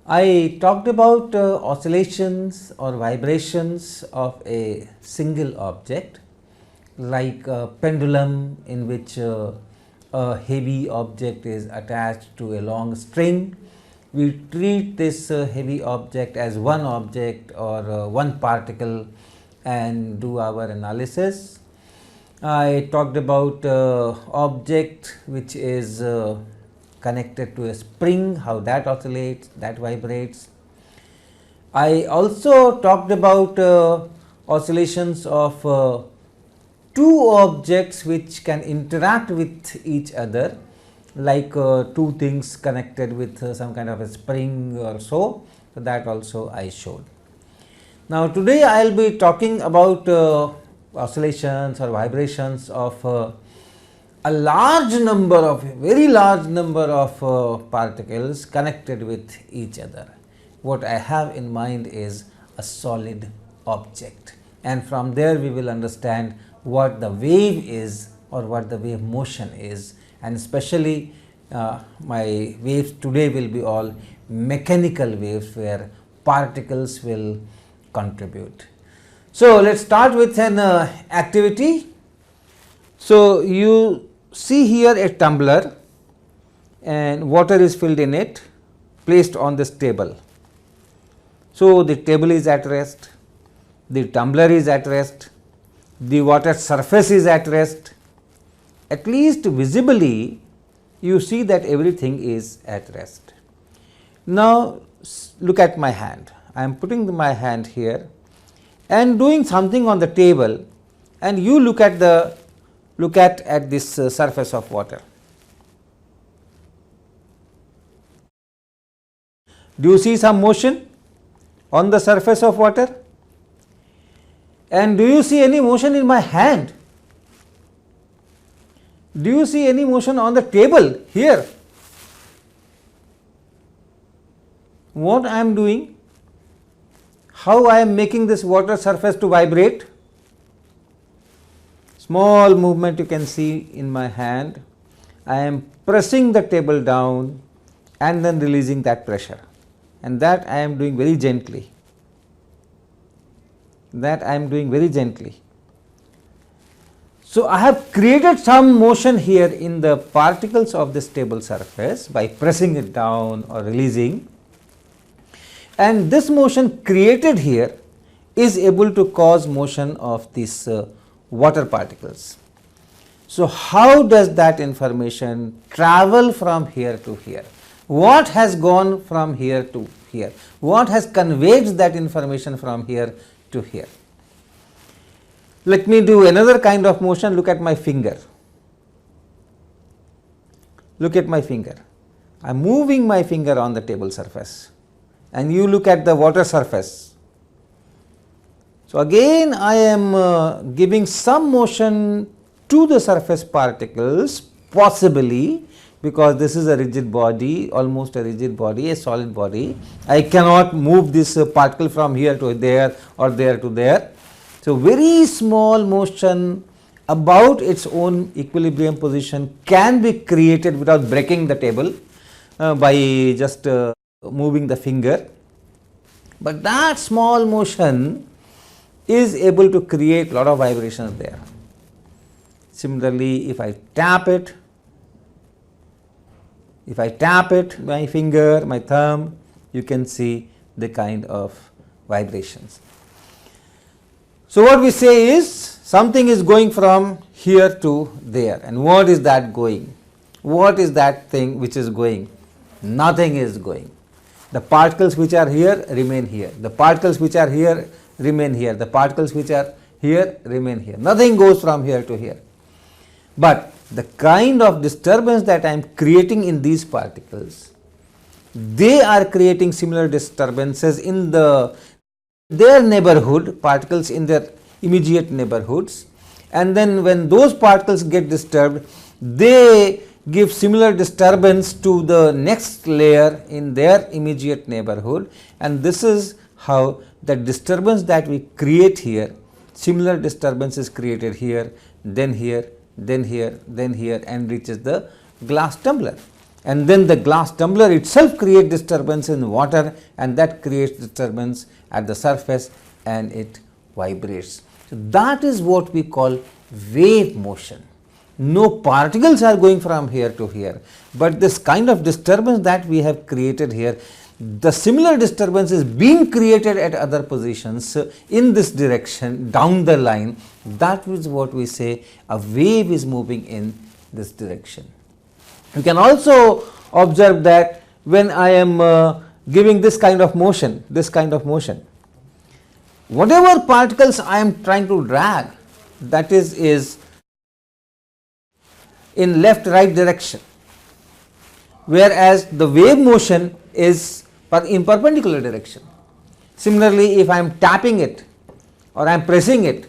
I talked about oscillations or vibrations of a single object like a pendulum in which a heavy object is attached to a long string. We treat this heavy object as one object or one particle and do our analysis. I talked about object which is connected to a spring, how that oscillates, that vibrates. I also talked about oscillations of two objects which can interact with each other, like two things connected with some kind of a spring or so. So, that also I showed. Now, today I will be talking about oscillations or vibrations of a large number of, very large number of particles connected with each other. What I have in mind is a solid object, and from there we will understand what the wave is or what the wave motion is, and especially my waves today will be all mechanical waves where particles will contribute. So, let us start with an activity. So, you see here a tumbler and water is filled in it, placed on this table. So, the table is at rest, the tumbler is at rest, the water surface is at rest. At least visibly you see that everything is at rest. Now, look at my hand. I am putting my hand here and doing something on the table, and you look at this surface of water. Do you see some motion on the surface of water? And do you see any motion in my hand? Do you see any motion on the table here? What I am doing? How I am making this water surface to vibrate? Small movement you can see in my hand. I am pressing the table down and then releasing that pressure, and that I am doing very gently. So, I have created some motion here in the particles of this table surface by pressing it down or releasing, and this motion created here is able to cause motion of these water particles. So, how does that information travel from here to here? What has gone from here to here? What has conveyed that information from here to here? Let me do another kind of motion. Look at my finger. Look at my finger. I am moving my finger on the table surface, and you look at the water surface. So, again I am giving some motion to the surface particles, possibly because this is a rigid body, almost a rigid body, a solid body. I cannot move this particle from here to there or there to there. So, very small motion about its own equilibrium position can be created without breaking the table by just moving the finger, but that small motion is able to create lot of vibrations there. Similarly, if I tap it, my finger, my thumb, you can see the kind of vibrations. So, what we say is something is going from here to there, and what is that going? What is that thing which is going? Nothing is going. The particles which are here remain here, the particles which are here remain here, the particles which are here remain here. Nothing goes from here to here. But the kind of disturbance that I am creating in these particles, they are creating similar disturbances in their neighborhood, particles in their immediate neighborhoods, and then when those particles get disturbed, they give similar disturbance to the next layer in their immediate neighborhood, and this is how the disturbance that we create here, similar disturbance is created here, then here, then here, then here, and reaches the glass tumbler. and then the glass tumbler itself creates disturbance in water, and that creates disturbance at the surface and it vibrates. So, that is what we call wave motion. No particles are going from here to here, but this kind of disturbance that we have created here, the similar disturbance is being created at other positions in this direction down the line. That is what we say a wave is moving in this direction. You can also observe that when I am giving this kind of motion, whatever particles I am trying to drag, that is in left right direction, whereas the wave motion is in perpendicular direction. Similarly, if I am tapping it or I am pressing it,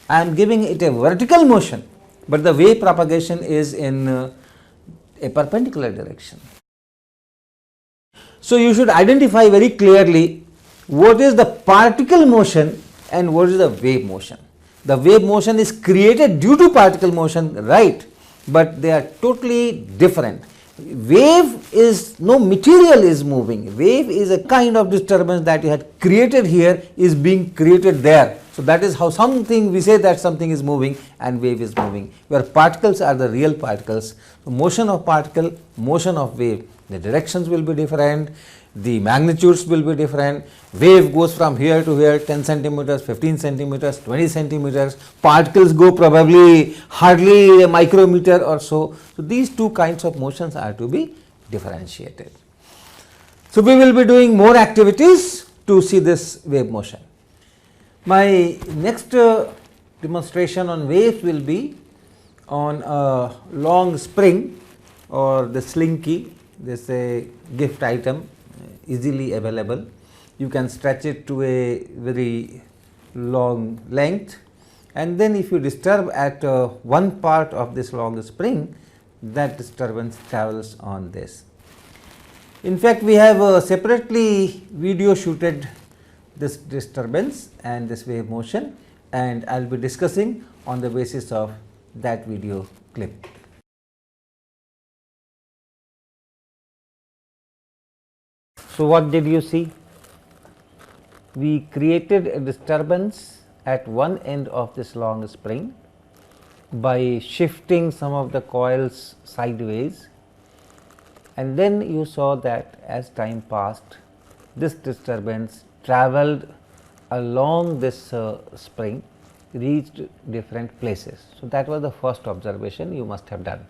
I am giving it a vertical motion, but the wave propagation is in a perpendicular direction. So, you should identify very clearly what is the particle motion and what is the wave motion. The wave motion is created due to particle motion, right, but they are totally different. Wave is no material is moving, wave is a kind of disturbance that you had created here is being created there. So, that is how something we say that something is moving and wave is moving, where particles are the real particles. So, motion of particle, motion of wave, the directions will be different, the magnitudes will be different. Wave goes from here to here 10 centimeters, 15 centimeters, 20 centimeters, particles go probably hardly a micrometer or so. So, these two kinds of motions are to be differentiated. So, we will be doing more activities to see this wave motion. My next demonstration on waves will be on a long spring or the slinky. This is a gift item easily available. You can stretch it to a very long length, and then if you disturb at one part of this long spring, that disturbance travels on this. In fact, we have separately video shooted this disturbance and this wave motion, and I will be discussing on the basis of that video clip. So, what did you see? We created a disturbance at one end of this long spring by shifting some of the coils sideways, and then you saw that as time passed, this disturbance traveled along this spring, reached different places. So, that was the first observation you must have done.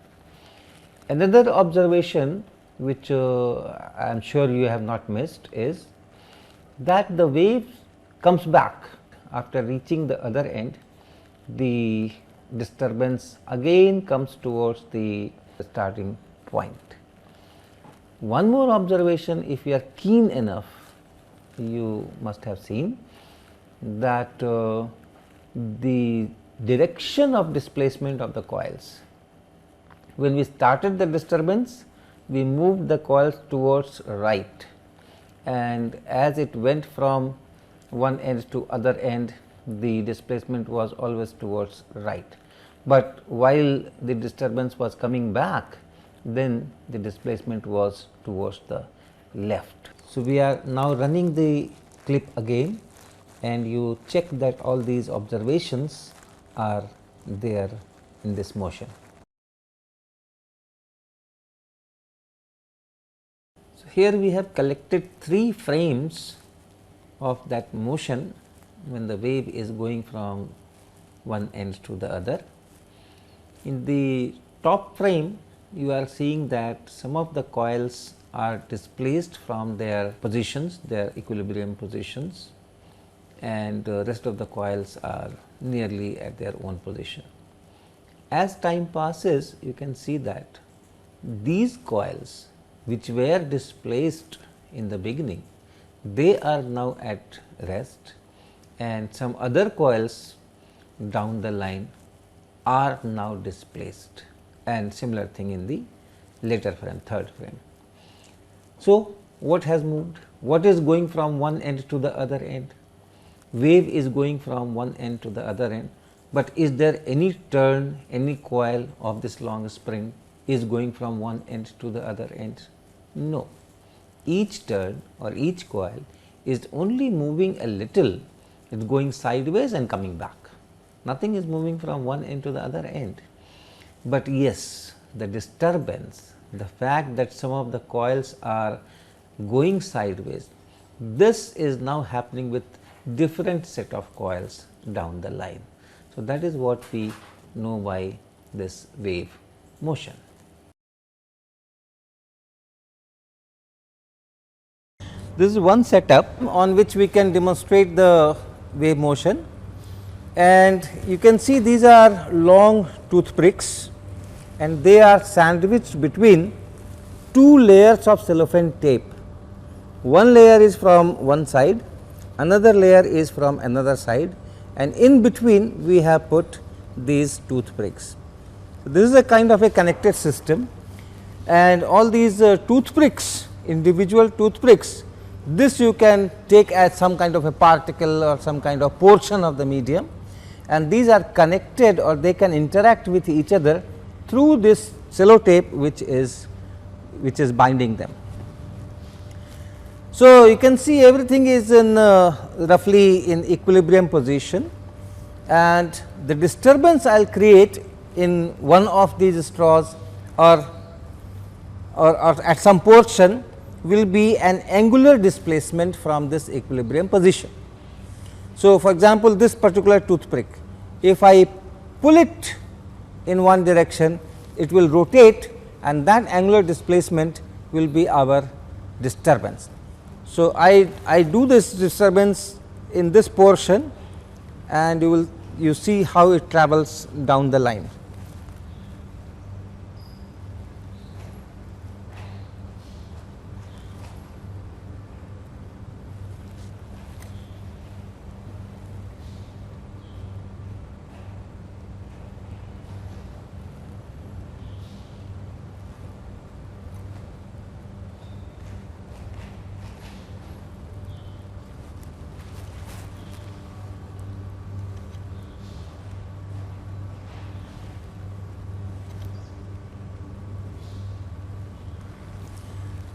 Another observation which I am sure you have not missed is that the wave comes back after reaching the other end. The disturbance again comes towards the starting point. One more observation, if you are keen enough, you must have seen that the direction of displacement of the coils. When we started the disturbance, we moved the coils towards right, and as it went from one end to other end, the displacement was always towards right. But while the disturbance was coming back, then the displacement was towards the left. So, we are now running the clip again, and you check that all these observations are there in this motion. So, here we have collected 3 frames of that motion when the wave is going from one end to the other. In the top frame, you are seeing that some of the coils are displaced from their positions, their equilibrium positions, and the rest of the coils are nearly at their own position. As time passes, you can see that these coils which were displaced in the beginning, they are now at rest, and some other coils down the line are now displaced, and similar thing in the later frame, third frame. So, what has moved? What is going from one end to the other end? Wave is going from one end to the other end, but is there any turn, any coil of this long spring is going from one end to the other end? No. Each turn or each coil is only moving a little, it is going sideways and coming back. Nothing is moving from one end to the other end. But yes, the disturbance, the fact that some of the coils are going sideways, this is now happening with different set of coils down the line. So, that is what we know by this wave motion. This is one setup on which we can demonstrate the wave motion, and you can see these are long toothpicks and they are sandwiched between two layers of cellophane tape. One layer is from one side, another layer is from another side, and in between we have put these toothpicks. So, this is a kind of a connected system, and all these toothpicks, individual toothpicks, this you can take as some kind of a particle or some kind of portion of the medium, and these are connected or they can interact with each other through this sellotape which is binding them. So, you can see everything is in roughly in equilibrium position, and the disturbance I will create in one of these straws or at some portion will be an angular displacement from this equilibrium position. So, for example, this particular toothpick, if I pull it in one direction, it will rotate, and that angular displacement will be our disturbance. So, I do this disturbance in this portion, and you see how it travels down the line.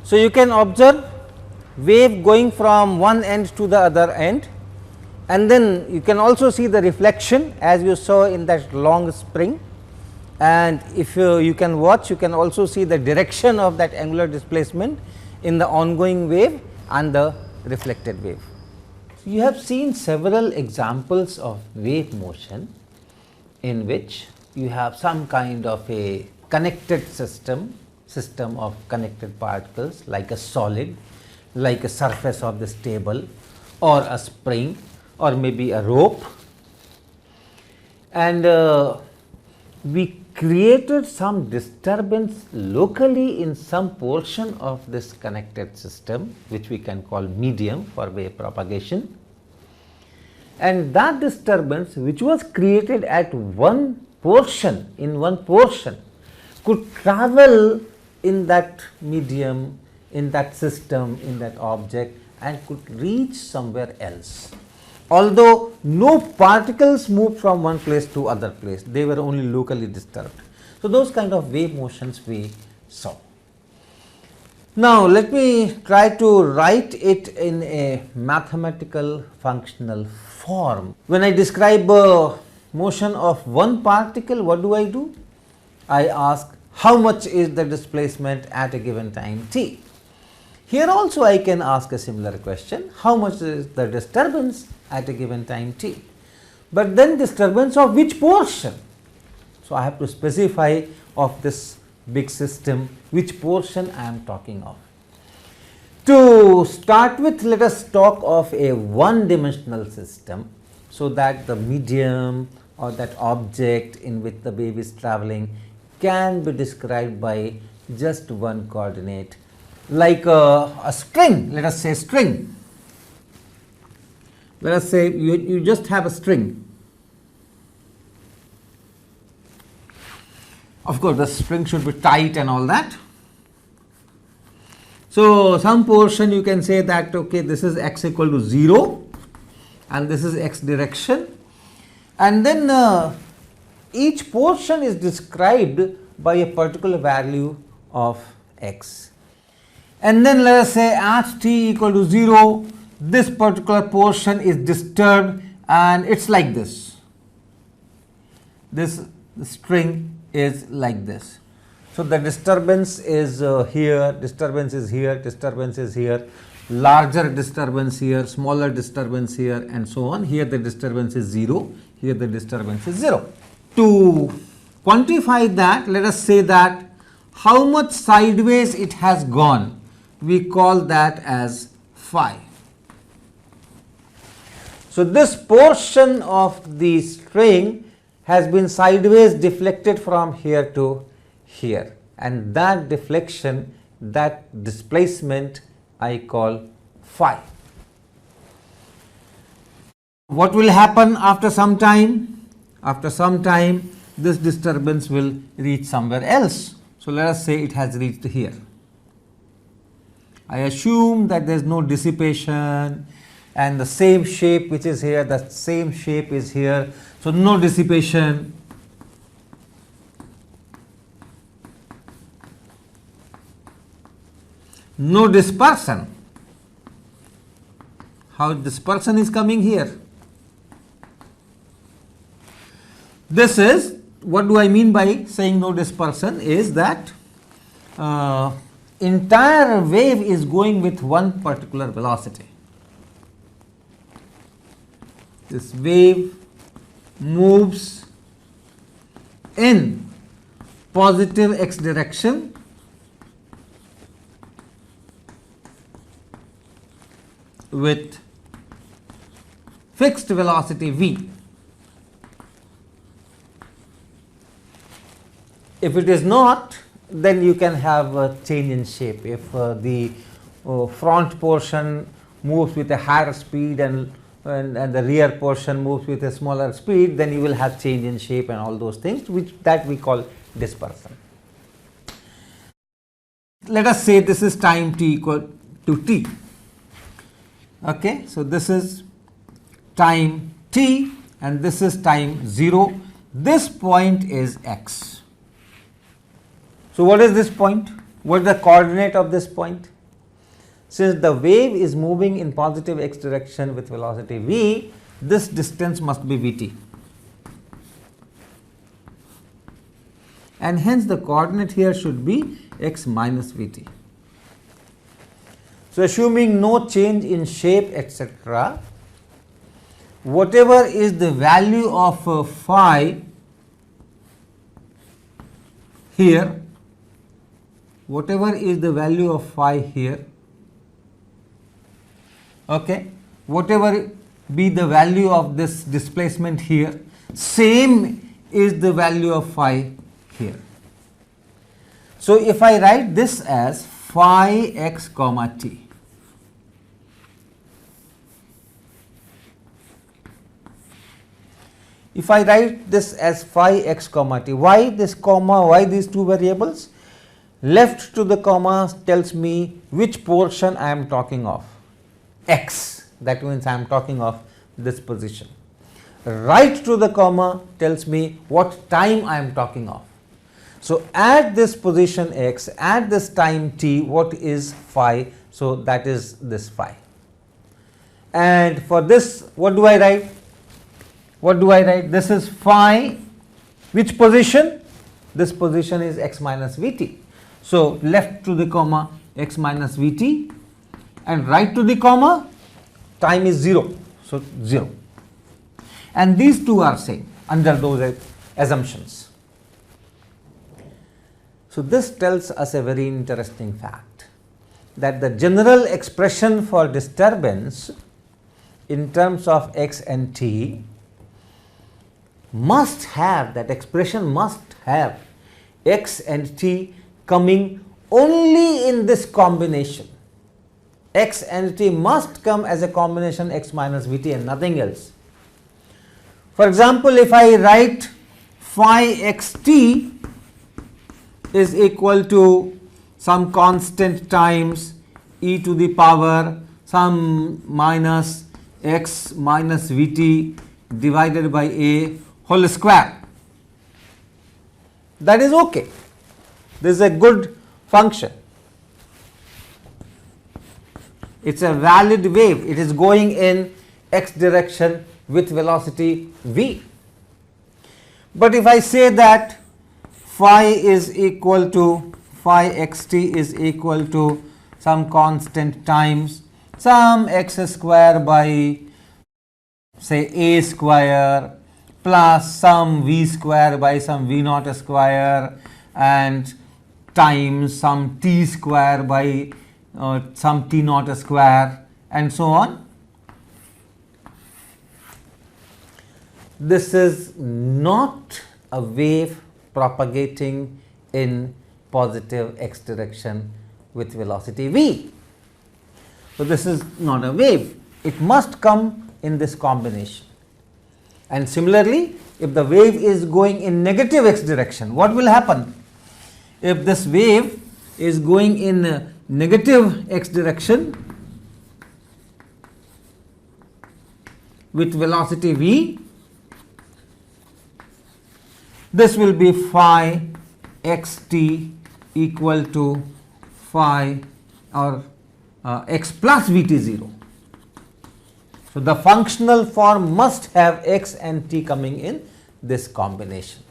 So, you can observe wave going from one end to the other end, and then you can also see the reflection as you saw in that long spring, and if you can watch, you can also see the direction of that angular displacement in the ongoing wave and the reflected wave. You have seen several examples of wave motion in which you have some kind of a connected system of connected particles like a solid, like a surface of this table or a spring or maybe a rope, and we created some disturbance locally in some portion of this connected system which we can call medium for wave propagation, and that disturbance which was created at one portion could travel in that medium, in that system, in that object, and could reach somewhere else. Although no particles moved from one place to other place, they were only locally disturbed. So, those kind of wave motions we saw. Now, let me try to write it in a mathematical functional form. When I describe a motion of one particle, what do? I ask how much is the displacement at a given time t. Here also I can ask a similar question, how much is the disturbance at a given time t, but then disturbance of which portion. So, I have to specify of this big system which portion I am talking of. To start with, let us talk of a one-dimensional system, so that the medium or that object in which the wave is traveling can be described by just one coordinate, like a string. Let us say string. Let us say you just have a string. Of course, the string should be tight and all that. So, some portion you can say that okay, this is x equal to 0 and this is x direction, and then each portion is described by a particular value of x. And then let us say at t equal to 0, this particular portion is disturbed and it's like this. This string is like this. So the disturbance is here, disturbance is here, disturbance is here, larger disturbance here, smaller disturbance here, and so on. Here the disturbance is 0, here the disturbance is 0. To quantify that, let us say that how much sideways it has gone, we call that as phi. So this portion of the string has been sideways deflected from here to here, and that deflection, that displacement, I call phi. What will happen after some time? After some time, this disturbance will reach somewhere else. So let us say it has reached here. I assume that there is no dissipation, and the same shape which is here, the same shape is here. So no dissipation. No dispersion. How dispersion is coming here? This is, what do I mean by saying no dispersion, is that entire wave is going with one particular velocity. This wave moves in positive x direction with fixed velocity v. If it is not, then you can have a change in shape. If the front portion moves with a higher speed and the rear portion moves with a smaller speed, then you will have change in shape and all those things, which that we call dispersion. Let us say this is time t equal to t. Okay, so this is time t and this is time 0. This point is x. So what is this point? What is the coordinate of this point? Since the wave is moving in positive x direction with velocity v, this distance must be vt. And hence the coordinate here should be x minus vt. So assuming no change in shape, etc., whatever is the value of phi here, whatever is the value of phi here, okay, whatever be the value of this displacement here, same is the value of phi here. So if I write this as phi x comma t, if I write this as phi x comma t, why this comma, why these two variables? Left to the comma tells me which portion I am talking of, x, that means I am talking of this position. Right to the comma tells me what time I am talking of. So at this position x, at this time t, what is phi? So that is this phi. And for this, what do I write? What do I write? This is phi, which position? This position is x minus vt. So left to the comma x minus vt, and right to the comma time is 0. So 0. And these two are same under those assumptions. So this tells us a very interesting fact, that the general expression for disturbance in terms of x and t must have, that expression must have x and t coming only in this combination. X and t must come as a combination x minus vt and nothing else. For example, if I write phi xt is equal to some constant times e to the power some minus x minus vt divided by a whole square, that is okay. This is a good function. It is a valid wave. It is going in x direction with velocity v. But if I say that phi is equal to phi xt is equal to some constant times some x square by say a square plus some v square by some v naught square and times some t square by some t naught square and so on. This is not a wave propagating in positive x direction with velocity v. So, this is not a wave, it must come in this combination. And similarly, if the wave is going in negative x direction, what will happen? If this wave is going in negative x direction with velocity v, this will be phi xt equal to phi or x plus vt0. So, the functional form must have x and t coming in this combination.